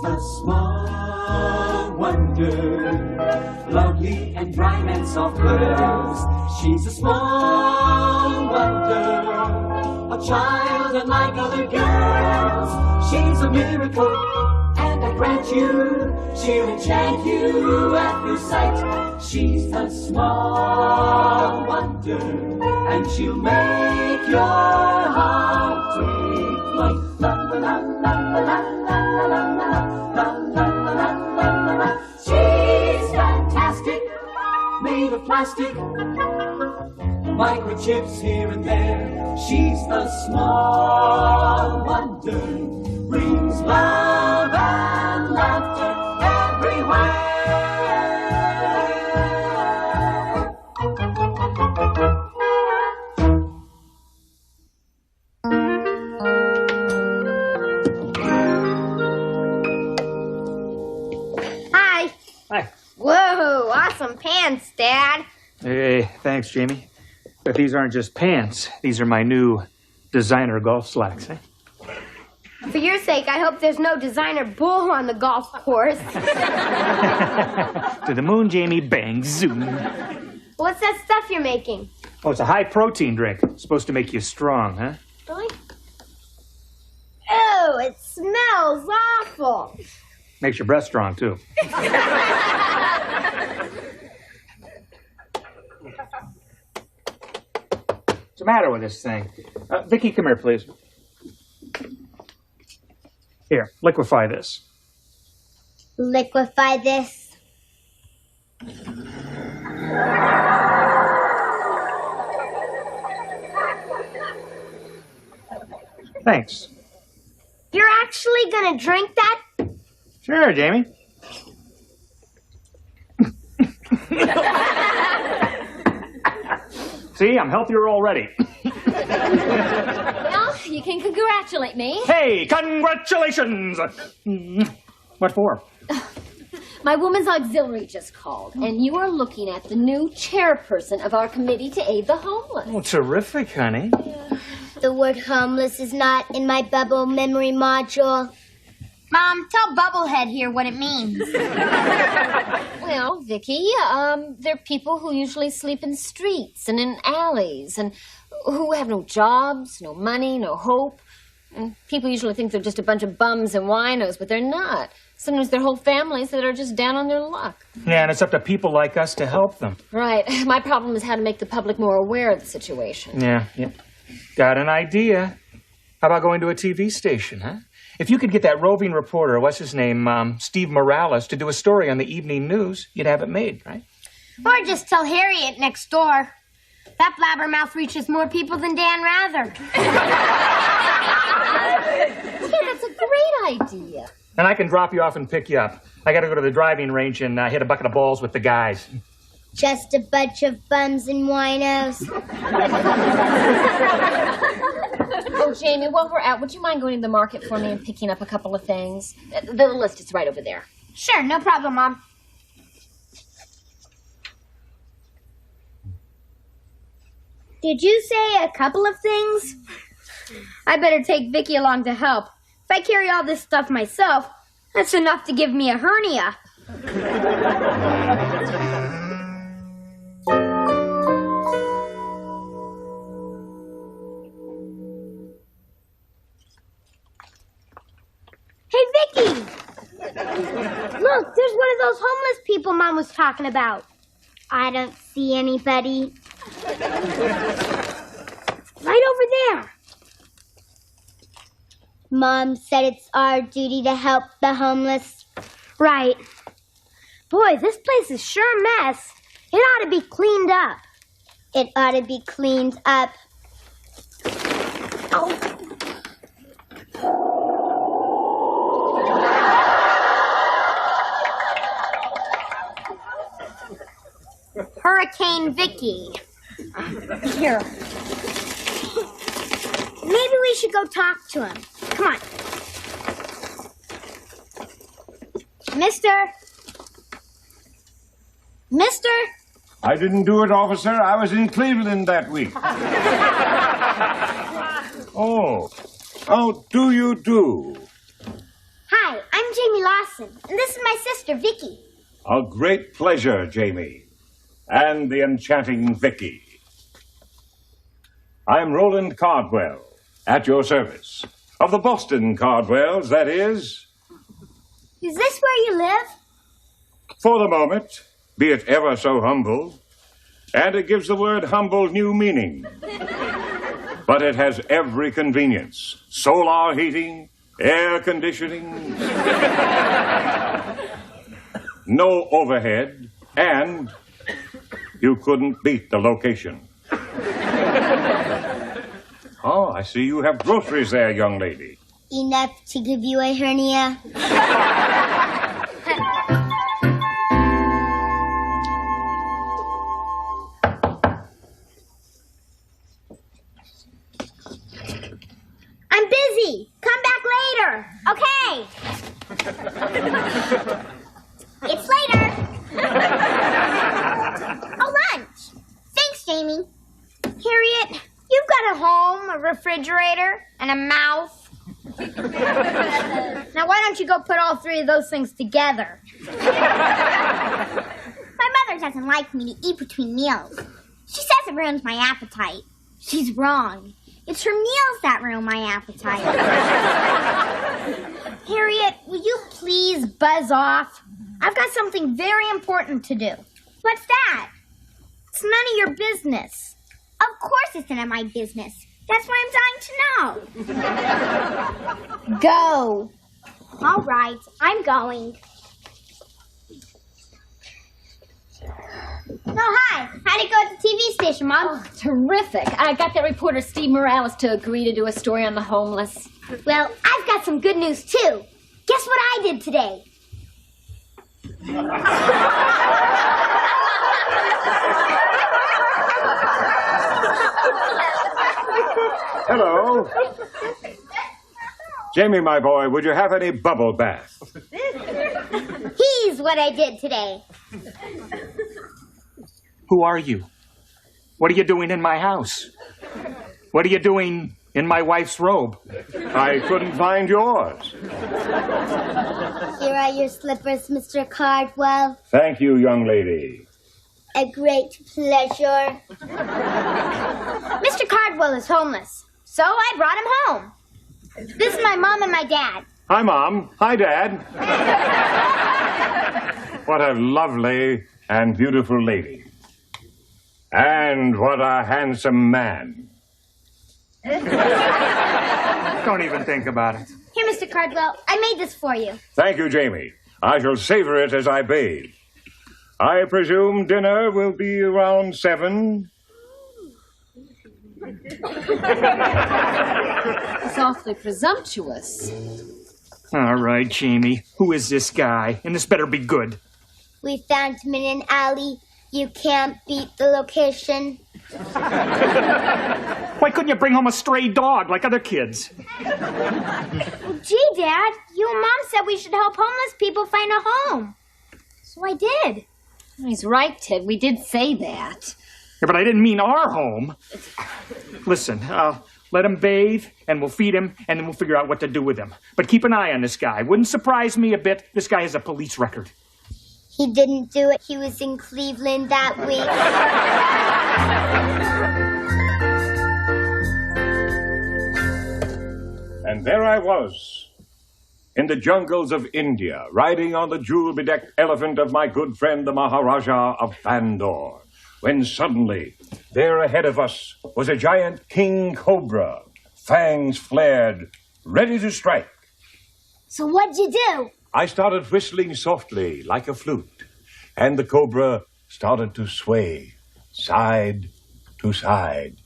the small wonder, lovely and bright and soft curves. She's a small wonder, a child unlike other girls. She's a miracle, and I grant you, she'll enchant you at first sight. She's the small wonder, and she'll make your heart take flight. La la la la la la la la la la la la. She's fantastic, made of plastic, microchips here and there. She's the small wonder, brings love and laughter everywhere. Hi. Hi. Whoa, awesome pants, Dad. Hey, thanks, Jamie. But these aren't just pants. These are my new designer golf slacks, eh? For your sake, I hope there's no designer bull on the golf course. To the moon, Jamie, bang, zoom. What's that stuff you're making? Oh, it's a high-protein drink. It's supposed to make you strong, huh? Really? Ew, it smells awful. Makes your breath strong, too. What's the matter with this thing? Vicki, come here, please. Here, liquefy this. Liquefy this. Thanks. You're actually gonna drink that? Sure, Jamie. See, I'm healthier already. Well, you can congratulate me. Hey, congratulations! What for? My woman's auxiliary just called, and you are looking at the new chairperson of our committee to aid the homeless. Oh, terrific, honey. The word homeless is not in my bubble memory module. Mom, tell Bubblehead here what it means. Well, Vicki, they're people who usually sleep in streets and in alleys and who have no jobs, no money, no hope. And people usually think they're just a bunch of bums and winos, but they're not. Sometimes they're whole families that are just down on their luck. Yeah, and it's up to people like us to help them. Right. My problem is how to make the public more aware of the situation. Yeah. Got an idea. How about going to a TV station, huh? If you could get that roving reporter, what's his name, Steve Morales, to do a story on the evening news, you'd have it made, right? Or just tell Harriet next door. That blabbermouth reaches more people than Dan Rather. Yeah, that's a great idea. And I can drop you off and pick you up. I got to go to the driving range and hit a bucket of balls with the guys. Just a bunch of bums and winos. Oh, Jamie, while we're out, would you mind going to the market for me and picking up a couple of things? The list is right over there. Sure, no problem, Mom. Did you say a couple of things? I better take Vicki along to help. If I carry all this stuff myself, that's enough to give me a hernia. Hey, Vicki! Look, there's one of those homeless people Mom was talking about. I don't see anybody. Right over there. Mom said it's our duty to help the homeless. Right. Boy, this place is sure a mess. It ought to be cleaned up. It ought to be cleaned up. Oh. Hurricane Vicki. Here. Maybe we should go talk to him. Come on. Mister? I didn't do it, officer. I was in Cleveland that week. Oh. How do you do? Hi, I'm I'm Jamie Lawson, and this is my sister, Vicki. A great pleasure, Jamie. And the enchanting Vicki. I'm Roland Cardwell, at your service. Of the Boston Cardwells, that is. Is this where you live? For the moment, be it ever so humble. And it gives the word humble new meaning. But it has every convenience. Solar heating, air conditioning, no overhead, and you couldn't beat the location. Oh, I see you have groceries there, young lady. Enough to give you a hernia. I'm busy. Come back later. Okay. It's later. Oh, lunch. Thanks, Jamie. Harriet, you've got a home, a refrigerator, and a mouth. Now, why don't you go put all three of those things together? My mother doesn't like me to eat between meals. She says it ruins my appetite. She's wrong. It's her meals that ruin my appetite. Harriet, will you please buzz off? I've got something very important to do. What's that? It's none of your business. Of course it's none of my business. That's what I'm dying to know. Go. All right, I'm going. Oh, hi. How'd it go at the TV station, Mom? Oh, terrific. I got that reporter Steve Morales to agree to do a story on the homeless. Well, I've got some good news, too. Guess what I did today? Hello. Jamie, my boy, would you have any bubble bath? Here's what I did today. Who are you? What are you doing in my house? What are you doing in my wife's robe? I couldn't find yours. Here are your slippers, Mr. Cardwell. Thank you, young lady. A great pleasure. Mr. Cardwell is homeless, so I brought him home. This is my mom and my dad. Hi, Mom. Hi, Dad. What a lovely and beautiful lady. And what a handsome man. Don't even think about it. Here, Mr. Cardwell, I made this for you. Thank you, Jamie. I shall savor it as I bathe. I presume dinner will be around 7. It's awfully presumptuous. All right, Jamie. Who is this guy? And this better be good. We found him in an alley. You can't beat the location. Why couldn't you bring home a stray dog like other kids? Gee, Dad, you and Mom said we should help homeless people find a home. So I did. He's right, Ted. We did say that. Yeah, but I didn't mean our home. Listen, let him bathe, and we'll feed him, and then we'll figure out what to do with him. But keep an eye on this guy. Wouldn't surprise me a bit. This guy has a police record. He didn't do it. He was in Cleveland that week. And there I was, in the jungles of India, riding on the jewel-bedecked elephant of my good friend, the Maharaja of Bandor, when suddenly, there ahead of us was a giant king cobra, fangs flared, ready to strike. So what'd you do? I started whistling softly, like a flute, and the cobra started to sway, side to side,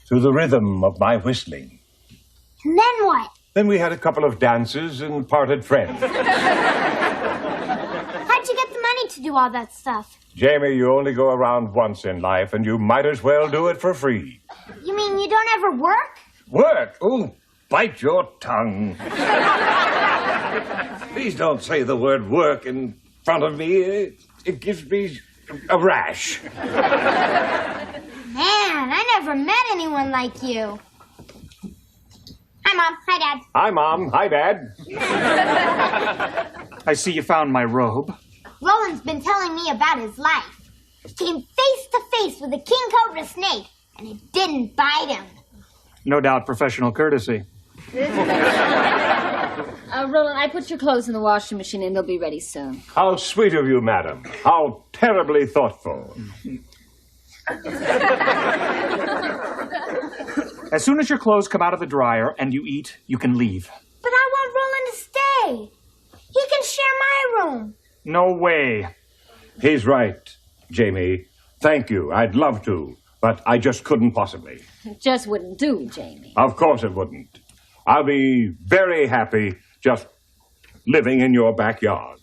to the rhythm of my whistling. And then what? Then we had a couple of dances and parted friends. How'd you get the money to do all that stuff? Jamie, you only go around once in life, and you might as well do it for free. You mean you don't ever work? Work? Oh, bite your tongue. Please don't say the word work in front of me. It gives me a rash. Man, I never met anyone like you. Hi, Mom. Hi, Dad. Hi, Mom. Hi, Dad. I see you found my robe. Roland's been telling me about his life. He came face to face with a king cobra snake, and it didn't bite him. No doubt professional courtesy. Roland, I put your clothes in the washing machine and they'll be ready soon. How sweet of you, madam. How terribly thoughtful. As soon as your clothes come out of the dryer and you eat, you can leave. But I want Roland to stay. He can share my room. No way. He's right, Jamie. Thank you. I'd love to, but I just couldn't possibly. It just wouldn't do, Jamie. Of course it wouldn't. I'll be very happy just living in your backyard.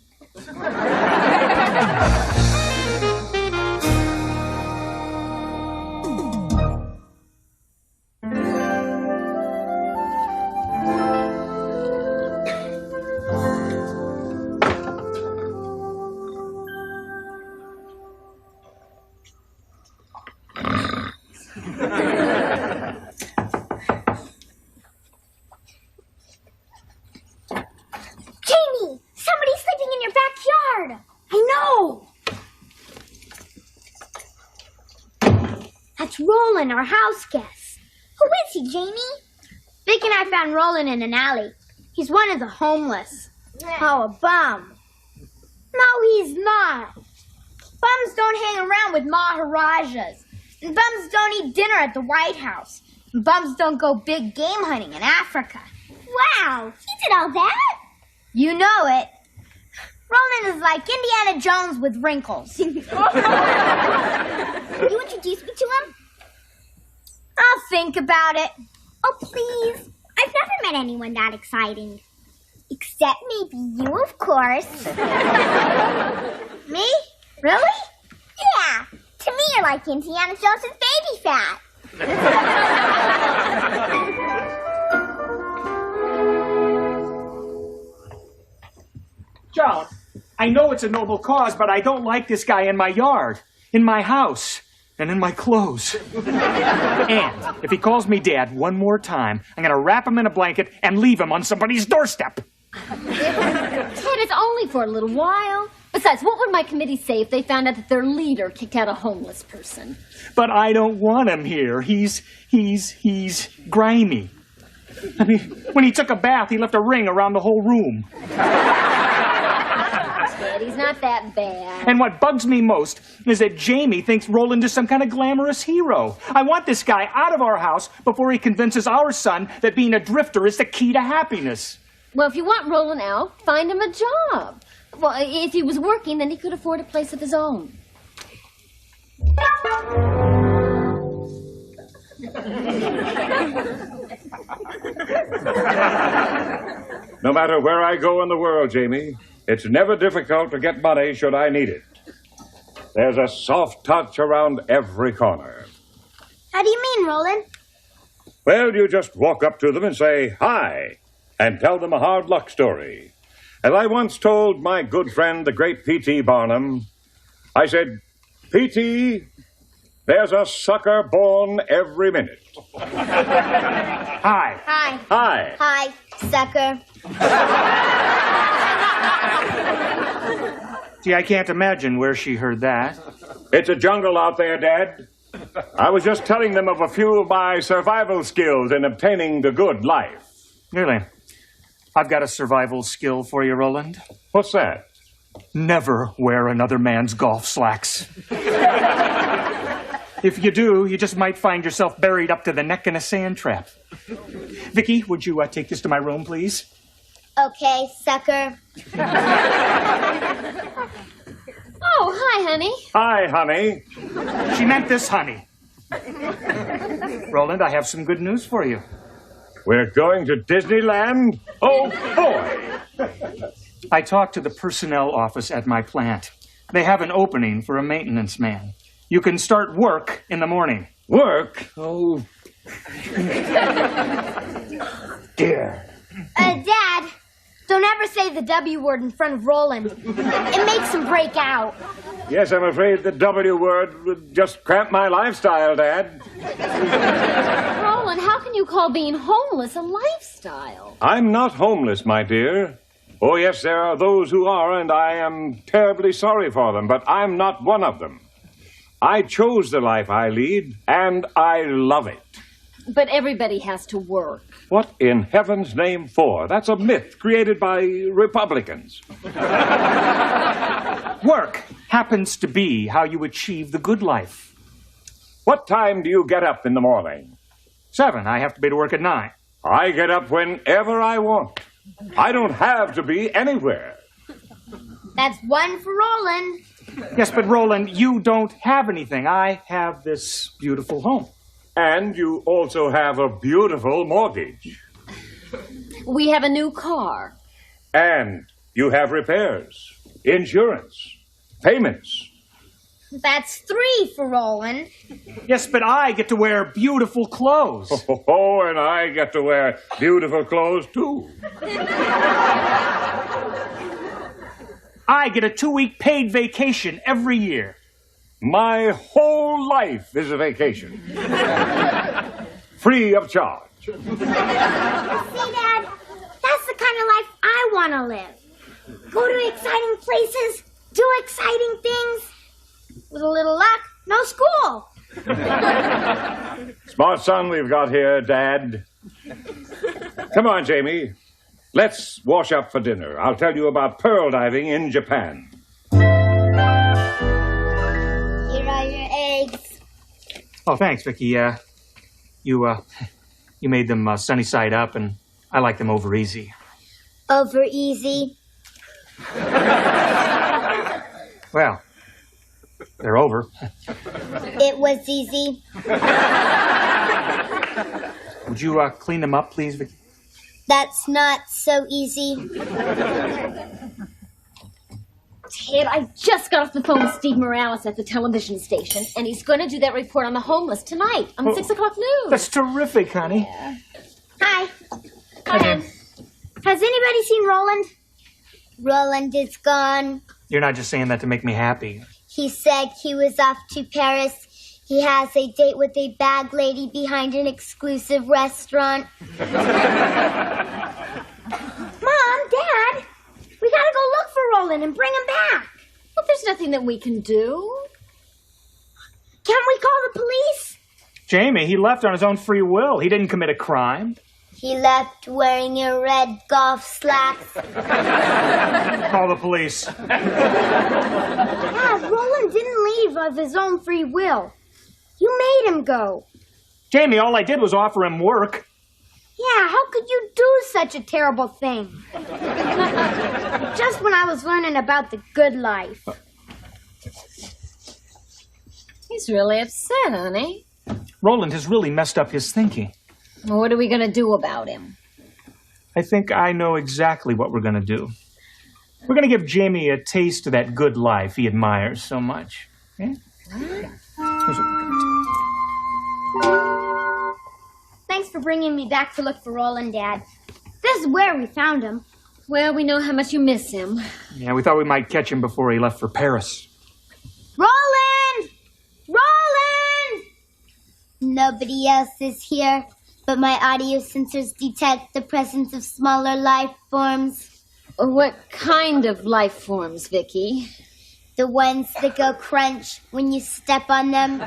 Jamie, somebody's sleeping in your backyard. I know. That's Roland, our house guest. Who is he, Jamie? Vic and I found Roland in an alley. He's one of the homeless. Oh, a bum. No, he's not. Bums don't hang around with Maharajas. And bums don't eat dinner at the White House. And bums don't go big game hunting in Africa. Wow, he did all that? You know it. Roland is like Indiana Jones with wrinkles. Can you introduce me to him? I'll think about it. Oh, please. I've never met anyone that exciting. Except maybe you, of course. Me? Really? Yeah. To me, you're like Indiana Jones' baby fat. Charles, I know it's a noble cause, but I don't like this guy in my yard, in my house, and in my clothes. And if he calls me Dad one more time, I'm going to wrap him in a blanket and leave him on somebody's doorstep. Ted, it's only for a little while. Besides, what would my committee say if they found out that their leader kicked out a homeless person? But I don't want him here. He's grimy. I mean, when he took a bath, he left a ring around the whole room. Ted, he's not that bad. And what bugs me most is that Jamie thinks Roland is some kind of glamorous hero. I want this guy out of our house before he convinces our son that being a drifter is the key to happiness. Well, if you want Roland out, find him a job. Well, if he was working, then he could afford a place of his own. No matter where I go in the world, Jamie, it's never difficult to get money should I need it. There's a soft touch around every corner. How do you mean, Roland? Well, you just walk up to them and say, hi, and tell them a hard luck story. As I once told my good friend, the great P.T. Barnum, I said, P.T., there's a sucker born every minute. Hi. Hi. Hi. Hi, sucker. Gee, I can't imagine where she heard that. It's a jungle out there, Dad. I was just telling them of a few of my survival skills in obtaining the good life. Really? I've got a survival skill for you, Roland. What's that? Never wear another man's golf slacks. If you do, you just might find yourself buried up to the neck in a sand trap. Vicki, would you take this to my room, please? Okay, sucker. Oh, hi, honey. Hi, honey. She meant this, honey. Roland, I have some good news for you. We're going to Disneyland? Oh, boy. I talked to the personnel office at my plant. They have an opening for a maintenance man. You can start work in the morning. Work? Oh. Dear. Dad, don't ever say the W word in front of Roland. It makes him break out. Yes, I'm afraid the W word would just cramp my lifestyle, Dad. Roland, how can you call being homeless a lifestyle? I'm not homeless, my dear. Oh, yes, there are those who are, and I am terribly sorry for them, but I'm not one of them. I chose the life I lead, and I love it. But everybody has to work. What in heaven's name for? That's a myth created by Republicans. Work happens to be how you achieve the good life. What time do you get up in the morning? 7. I have to be to work at 9. I get up whenever I want. I don't have to be anywhere. That's one for Roland. Yes, but Roland, you don't have anything. I have this beautiful home. And you also have a beautiful mortgage. We have a new car. And you have repairs, insurance, payments. That's 3 for Roland. Yes, but I get to wear beautiful clothes. Oh, and I get to wear beautiful clothes, too. I get a 2-week paid vacation every year. My whole life is a vacation. Free of charge. See, Dad, that's the kind of life I want to live. Go to exciting places, do exciting things. With a little luck, no school. Smart son we've got here, Dad. Come on, Jamie. Let's wash up for dinner. I'll tell you about pearl diving in Japan. Here are your eggs. Oh, thanks, Vicki. You made them sunny side up, and I like them over easy. Over easy. Well, they're over. It was easy. Would you clean them up, please, Vicki? That's not so easy. Ted, I just got off the phone with Steve Morales at the television station, and he's going to do that report on the homeless tonight on the 6 o'clock news. That's terrific, honey. Yeah. Hi. Hi, Dan. Has anybody seen Roland? Roland is gone. You're not just saying that to make me happy. He said he was off to Paris. He has a date with a bag lady behind an exclusive restaurant. Mom, Dad, we gotta go look for Roland and bring him back. Well, there's nothing that we can do. Can't we call the police? Jamie, he left on his own free will. He didn't commit a crime. He left wearing a red golf slacks. Call the police. Dad, Roland didn't leave of his own free will. You made him go. Jamie, all I did was offer him work. Yeah, how could you do such a terrible thing? Just when I was learning about the good life. He's really upset, honey. Roland has really messed up his thinking. Well, what are we going to do about him? I think I know exactly what we're going to do. We're going to give Jamie a taste of that good life he admires so much. Okay? Here's what we're going to do. Thanks for bringing me back to look for Roland, Dad. This is where we found him. Well, we know how much you miss him. Yeah, we thought we might catch him before he left for Paris. Roland! Roland! Nobody else is here, but my audio sensors detect the presence of smaller life forms. What kind of life forms, Vicki? The ones that go crunch when you step on them.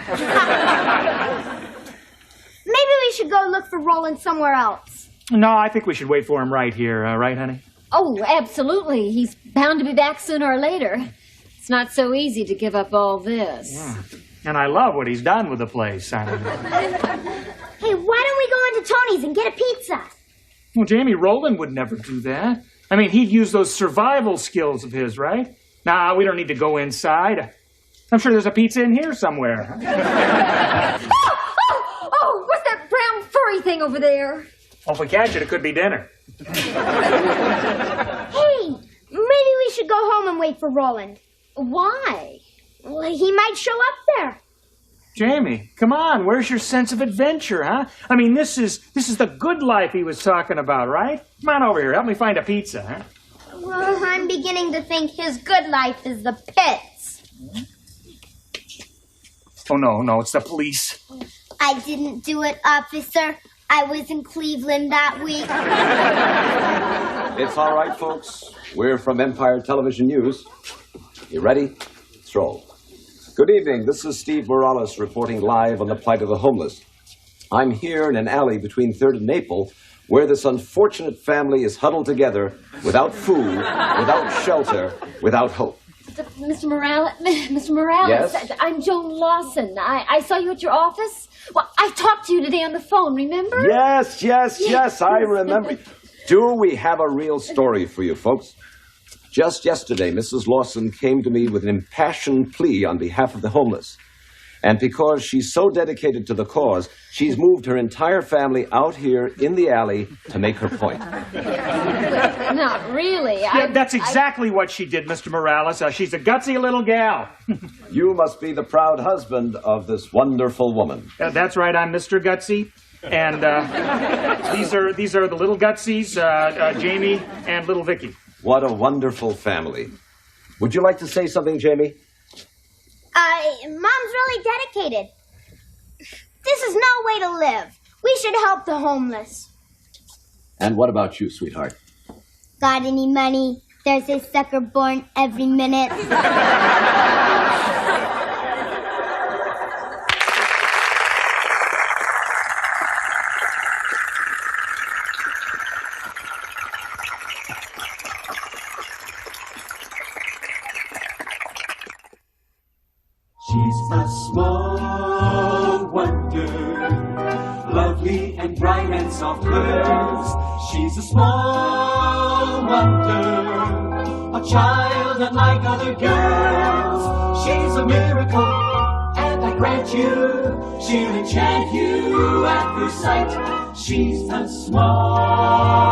Maybe we should go look for Roland somewhere else. No, I think we should wait for him right here, right, honey? Oh, absolutely. He's bound to be back sooner or later. It's not so easy to give up all this. Yeah. And I love what he's done with the place. Hey, why don't we go into Tony's and get a pizza? Well, Jamie, Roland would never do that. I mean, he'd use those survival skills of his, right? Nah, we don't need to go inside. I'm sure there's a pizza in here somewhere. Oh, what's that brown furry thing over there? Well, if we catch it, it could be dinner. Hey, maybe we should go home and wait for Roland. Why? Well, he might show up there. Jamie, come on. Where's your sense of adventure, huh? I mean, this is the good life he was talking about, right? Come on over here. Help me find a pizza, huh? Well, I'm beginning to think his good life is the pits. Oh, no, it's the police. I didn't do it, officer. I was in Cleveland that week. It's all right, folks. We're from Empire Television News. You ready? Let's roll. Good evening. This is Steve Morales reporting live on the plight of the homeless. I'm here in an alley between 3rd and Maple, where this unfortunate family is huddled together without food, without shelter, without hope. Mr. Morales, Yes? I'm Joan Lawson. I saw you at your office. Well, I talked to you today on the phone, remember? Yes, I remember. Do we have a real story for you, folks? Just yesterday, Mrs. Lawson came to me with an impassioned plea on behalf of the homeless. And because she's so dedicated to the cause, she's moved her entire family out here in the alley to make her point. Not really. Yeah, that's exactly what she did, Mr. Morales. She's a gutsy little gal. You must be the proud husband of this wonderful woman. That's right, I'm Mr. Gutsy. And these are the little Gutsies, Jamie and little Vicki. What a wonderful family. Would you like to say something, Jamie? Mom's really dedicated. This is no way to live. We should help the homeless. And what about you, sweetheart? Got any money? There's a sucker born every minute. She's a small wonder, lovely and bright and soft curves. She's a small wonder, a child unlike other girls. She's a miracle, and I grant you, she'll enchant you at first sight. She's a small